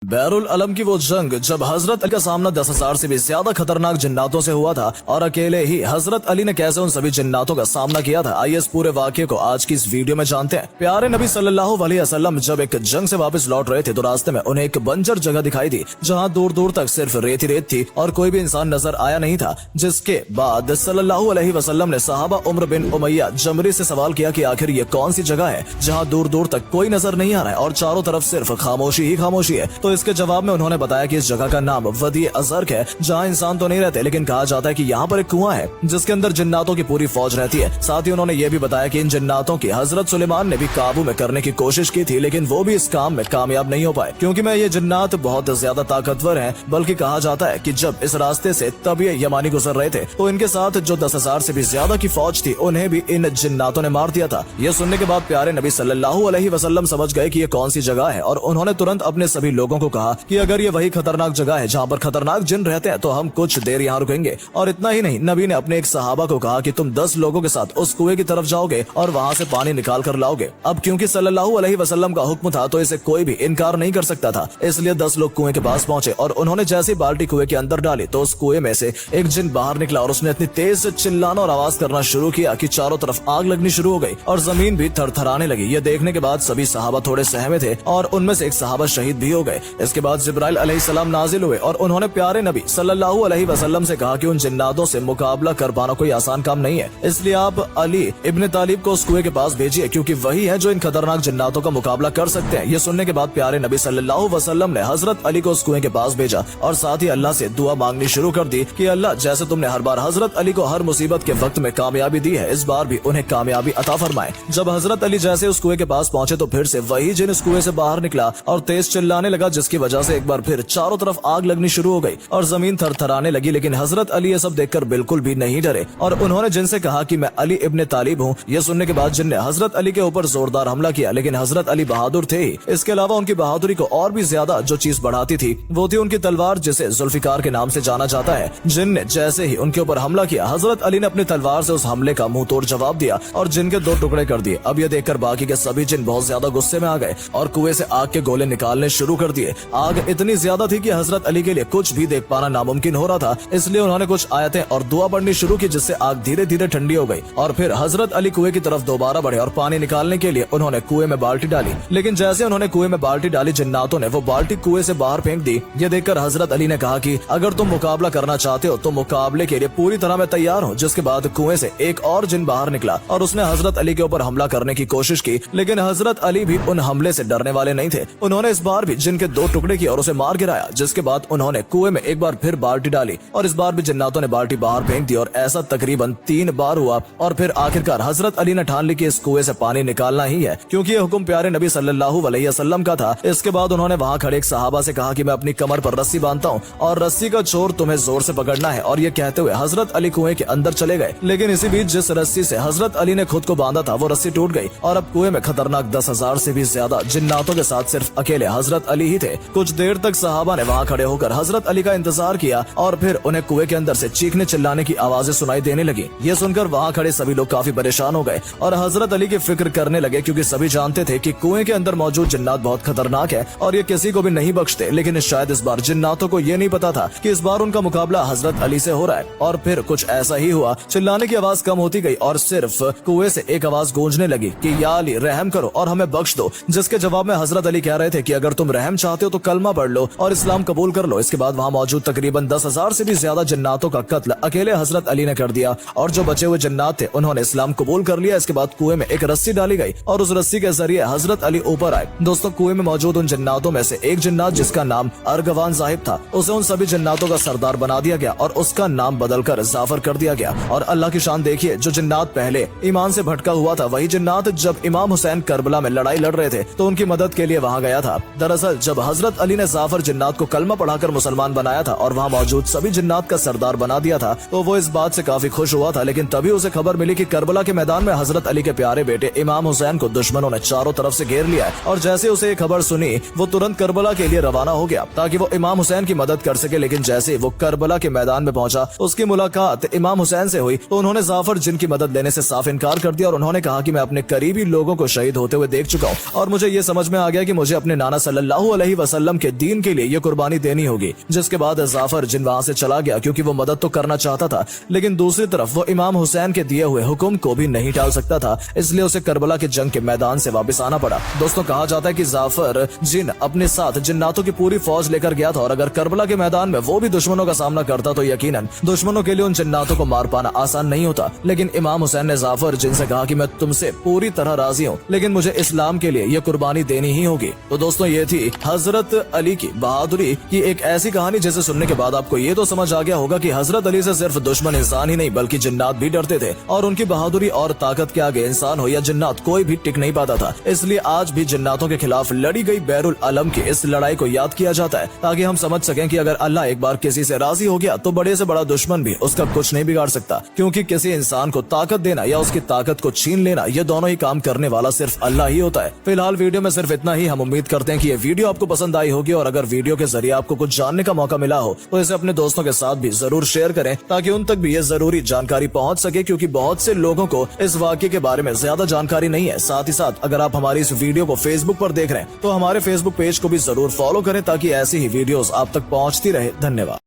बैरुल अलम की वो जंग जब हजरत अली का सामना 10,000 से भी ज्यादा खतरनाक जिन्नातों से हुआ था और अकेले ही हजरत अली ने कैसे उन सभी जिन्नातों का सामना किया था, आइए इस पूरे वाकये को आज की इस वीडियो में जानते हैं। प्यारे नबी सल्लल्लाहु अलैहि वसल्लम जब एक जंग से वापस लौट रहे थे तो रास्ते में उन्हें एक बंजर जगह दिखाई दी जहाँ दूर दूर तक सिर्फ रेत ही रेत थी और कोई भी इंसान नजर आया नहीं था। जिसके बाद सल्लल्लाहु अलैहि वसल्लम ने सहाबा उम्र बिन उमैया जमरी से सवाल किया कि आखिर ये कौन सी जगह है जहाँ दूर दूर तक कोई नजर नहीं आ रहा है और चारों तरफ सिर्फ खामोशी ही खामोशी है। तो इसके जवाब में उन्होंने बताया कि इस जगह का नाम वदी अजर्क है जहाँ इंसान तो नहीं रहते, लेकिन कहा जाता है कि यहाँ पर एक कुआं है जिसके अंदर जिन्नातों की पूरी फौज रहती है। साथ ही उन्होंने ये भी बताया कि इन जिन्नातों की हजरत सुलेमान ने भी काबू में करने की कोशिश की थी, लेकिन वो भी इस काम में कामयाब नहीं हो पाए क्योंकि मैं ये जिन्नात बहुत ज्यादा ताकतवर हैं। बल्कि कहा जाता है कि जब इस रास्ते से तबीय यमानी गुजर रहे थे तो इनके साथ जो 10,000 से भी ज्यादा की फौज थी उन्हें भी इन जिन्नातों ने मार दिया था। ये सुनने के बाद प्यारे नबी सल्लल्लाहु अलैहि वसल्लम समझ गए कि ये कौन सी जगह है और उन्होंने तुरंत अपने सभी लोगों को कहा कि अगर ये वही खतरनाक जगह है जहाँ पर खतरनाक जिन रहते हैं तो हम कुछ देर यहाँ रुकेंगे। और इतना ही नहीं, नबी ने अपने एक सहाबा को कहा कि तुम 10 लोगों के साथ उस कुएं की तरफ जाओगे और वहाँ से पानी निकाल कर लाओगे। अब क्योंकि सल्लल्लाहु अलैहि वसल्लम का हुक्म था तो इसे कोई भी इनकार नहीं कर सकता था, इसलिए 10 लोग कुएं के पास पहुंचे और उन्होंने जैसी बाल्टी कुएं के अंदर डाली तो उस कुएं में से एक जिन बाहर निकला और उसने इतनी तेज से चिल्लाना और आवाज करना शुरू किया कि चारों तरफ आग लगनी शुरू हो गई और जमीन भी थरथराने लगी। ये देखने के बाद सभी सहाबा थोड़े सहमे थे और उनमें से एक सहाबा शहीद भी हो गए। इसके बाद जिब्राइल अलैहिस्सलाम नाजिल हुए और उन्होंने प्यारे नबी सल्लल्लाहु अलैहि वसल्लम से कहा कि उन जिन्नातों से मुकाबला कर पाना कोई आसान काम नहीं है, इसलिए आप अली इब्न तालिब को उस कुएं के पास भेजिए क्योंकि वही है जो इन खतरनाक जिन्नातों का मुकाबला कर सकते हैं। ये सुनने के बाद प्यारे नबी सल्लल्लाहु अलैहि वसल्लम ने हजरत अली को उस कुएं के पास भेजा और साथ ही अल्लाह से दुआ मांगनी शुरू कर दी कि अल्लाह जैसे तुमने हर बार हजरत अली को हर मुसीबत के वक्त में कामयाबी दी है, इस बार भी उन्हें कामयाबी अता फरमाए। जब हजरत अली जैसे उस कुएं के पास पहुंचे तो फिर से वही जिन उस कुएं से बाहर निकला और तेज चिल्लाने लगा, जिसकी वजह से एक बार फिर चारों तरफ आग लगनी शुरू हो गई और जमीन थरथराने लगी। लेकिन हजरत अली ये सब देखकर बिल्कुल भी नहीं डरे और उन्होंने जिनसे कहा कि मैं अली इब्न तालिब हूँ। ये सुनने के बाद जिन ने हजरत अली के ऊपर जोरदार हमला किया, लेकिन हजरत अली बहादुर थे ही। इसके अलावा उनकी बहादुरी को और भी ज्यादा जो चीज बढ़ाती थी वो थी उनकी तलवार, जिसे जुल्फिकार के नाम से जाना जाता है। जिन ने जैसे ही उनके ऊपर हमला किया, हजरत अली ने अपनी तलवार से उस हमले का मुंह तोड़ जवाब दिया और जिन के 2 टुकड़े कर दिए। अब ये देखकर बाकी के सभी जिन बहुत ज्यादा गुस्से में आ गए और कुएं से आग के गोले निकालने शुरू कर दिए। आग इतनी ज्यादा थी कि हजरत अली के लिए कुछ भी देख पाना नामुमकिन हो रहा था, इसलिए उन्होंने कुछ आयतें और दुआ पढ़नी शुरू की जिससे आग धीरे धीरे ठंडी हो गई। और फिर हजरत अली कुएं की तरफ दोबारा बढ़े और पानी निकालने के लिए उन्होंने कुएं में बाल्टी डाली, लेकिन जैसे उन्होंने कुएं में बाल्टी डाली जिन्नातों ने वो बाल्टी कुएं से बाहर फेंक दी। ये देखकर हजरत अली ने कहा कि अगर तुम मुकाबला करना चाहते हो तो मुकाबले के लिए पूरी तरह मैं तैयार हूँ। जिसके बाद कुएं से एक और जिन बाहर निकला और उसने हजरत अली के ऊपर हमला करने की कोशिश की, लेकिन हजरत अली भी उन हमले से डरने वाले नहीं थे। उन्होंने इस बार भी जिन के 2 टुकड़े किए और उसे मार गिराया। जिसके बाद उन्होंने कुएं में एक बार फिर बाल्टी डाली और इस बार भी जिन्नातों ने बाल्टी बाहर फेंक दी और ऐसा तकरीबन 3 बार हुआ और फिर आखिरकार हजरत अली ने ठान ली कि इस कुएं से पानी निकालना ही है क्योंकि ये हुक्म प्यारे नबी सल्लल्लाहु अलैहि वसल्लम का था। इसके बाद उन्होंने वहाँ खड़े एक सहाबा से कहा कि मैं अपनी कमर पर रस्सी बांधता हूँ और रस्सी का छोर तुम्हें जोर से पकड़ना है, और ये कहते हुए हजरत अली कुएं के अंदर चले गए। लेकिन इसी बीच जिस रस्सी से हजरत अली ने खुद को बांधा था वो रस्सी टूट गई और अब कुएं में खतरनाक 10,000 से भी ज्यादा जिन्नातों के साथ सिर्फ अकेले हजरत अली ही थे। कुछ देर तक सहाबा ने वहाँ खड़े होकर हजरत अली का इंतजार किया और फिर उन्हें कुएं के अंदर से चीखने चिल्लाने की आवाजें सुनाई देने लगी। ये सुनकर वहाँ खड़े सभी लोग काफी परेशान हो गए और हजरत अली की फिक्र करने लगे क्योंकि सभी जानते थे कि कुएं के अंदर मौजूद जिन्नात बहुत खतरनाक है और ये किसी को भी नहीं बख्शते। लेकिन शायद इस बार जिन्नातों को ये नहीं पता था कि इस बार उनका मुकाबला हजरत अली से हो रहा है। और फिर कुछ ऐसा ही हुआ, चिल्लाने की आवाज कम होती गई और सिर्फ कुएं से एक आवाज गूंजने लगी कि या अली रहम करो और हमें बख्श दो। जिसके जवाब में हजरत अली कह रहे थे कि अगर तुम रहम चाहते हो तो कलमा पढ़ लो और इस्लाम कबूल कर लो। इसके बाद वहाँ मौजूद तकरीबन 10,000 से भी ज्यादा जिन्नातों का कत्ल अकेले हजरत अली ने कर दिया और जो बचे हुए जिन्नात थे उन्होंने इस्लाम कबूल कर लिया। इसके बाद कुएं में एक रस्सी डाली गई और उस रस्सी के जरिए हजरत अली ऊपर आए। दोस्तों, कुएं में मौजूद उन जिन्नातों में से एक जिन्नात जिसका नाम अर्गवान साहिब था, उसे उन सभी जिन्नातों का सरदार बना दिया गया और उसका नाम बदलकर जाफर कर दिया गया। और अल्लाह की शान देखिए, जो जिन्नात पहले ईमान से भटका हुआ था वही जिन्नात जब इमाम हुसैन करबला में लड़ाई लड़ रहे थे तो उनकी मदद के लिए वहाँ गया था। दरअसल जब हजरत अली ने जाफर जिन्नात को कलमा पढ़ाकर मुसलमान बनाया था और वहाँ मौजूद सभी जिन्नात का सरदार बना दिया था तो वो इस बात से काफी खुश हुआ था। लेकिन तभी उसे खबर मिली कि करबला के मैदान में हजरत अली के प्यारे बेटे इमाम हुसैन को दुश्मनों ने चारों तरफ से घेर लिया है। और जैसे उसे ये खबर सुनी वो तुरंत करबला के लिए रवाना हो गया ताकि वो इमाम हुसैन की मदद कर सके। लेकिन जैसे वो करबला के मैदान में पहुंचा उसकी मुलाकात इमाम हुसैन से हुई तो उन्होंने जाफर जिन की मदद लेने से साफ इनकार कर दिया और उन्होंने कहा कि मैं अपने करीबी लोगों को शहीद होते हुए देख चुका हूँ और मुझे ये समझ में आ गया कि मुझे अपने नाना सल्लल्लाहु अलैहि अलैहि वसल्लम के दीन के लिए ये कुर्बानी देनी होगी। जिसके बाद जाफर जिन वहां से चला गया क्योंकि वो मदद तो करना चाहता था, लेकिन दूसरी तरफ वो इमाम हुसैन के दिए हुए हुक्म को भी नहीं टाल सकता था, इसलिए उसे करबला के जंग के मैदान से वापस आना पड़ा। दोस्तों, कहा जाता है कि जाफर जिन अपने साथ जिन्नातों की पूरी फौज लेकर गया था और अगर करबला के मैदान में वो भी दुश्मनों का सामना करता तो यकीनन दुश्मनों के लिए उन जिन्नातों को मार पाना आसान नहीं होता। लेकिन इमाम हुसैन ने जाफर जिन से कहा कि मैं तुमसे पूरी तरह राजी हूँ, लेकिन मुझे इस्लाम के लिए ये कुर्बानी देनी ही होगी। तो दोस्तों, ये थी हजरत अली की बहादुरी की एक ऐसी कहानी जिसे सुनने के बाद आपको ये तो समझ आ गया होगा कि हजरत अली से सिर्फ दुश्मन इंसान ही नहीं बल्कि जिन्नात भी डरते थे और उनकी बहादुरी और ताकत के आगे इंसान हो या जिन्नात कोई भी टिक नहीं पाता था। इसलिए आज भी जिन्नातों के खिलाफ लड़ी गई बैरुल अलम की इस लड़ाई को याद किया जाता है ताकि हम समझ सकें कि अगर अल्लाह एक बार किसी से राजी हो गया तो बड़े से बड़ा दुश्मन भी उसका कुछ नहीं बिगाड़ सकता, क्योंकि किसी इंसान को ताकत देना या उसकी ताकत को छीन लेना ये दोनों ही काम करने वाला सिर्फ अल्लाह ही होता है। फिलहाल वीडियो में सिर्फ इतना ही। हम उम्मीद करते हैं कि ये वीडियो आपको पसंद आई होगी और अगर वीडियो के जरिए आपको कुछ जानने का मौका मिला हो तो इसे अपने दोस्तों के साथ भी जरूर शेयर करें ताकि उन तक भी ये जरूरी जानकारी पहुंच सके, क्योंकि बहुत से लोगों को इस वाकये के बारे में ज्यादा जानकारी नहीं है। साथ ही साथ अगर आप हमारी इस वीडियो को फेसबुक पर देख रहे हैं तो हमारे फेसबुक पेज को भी जरूर फॉलो करें ताकि ऐसी ही वीडियोस आप तक पहुंचती रहे। धन्यवाद।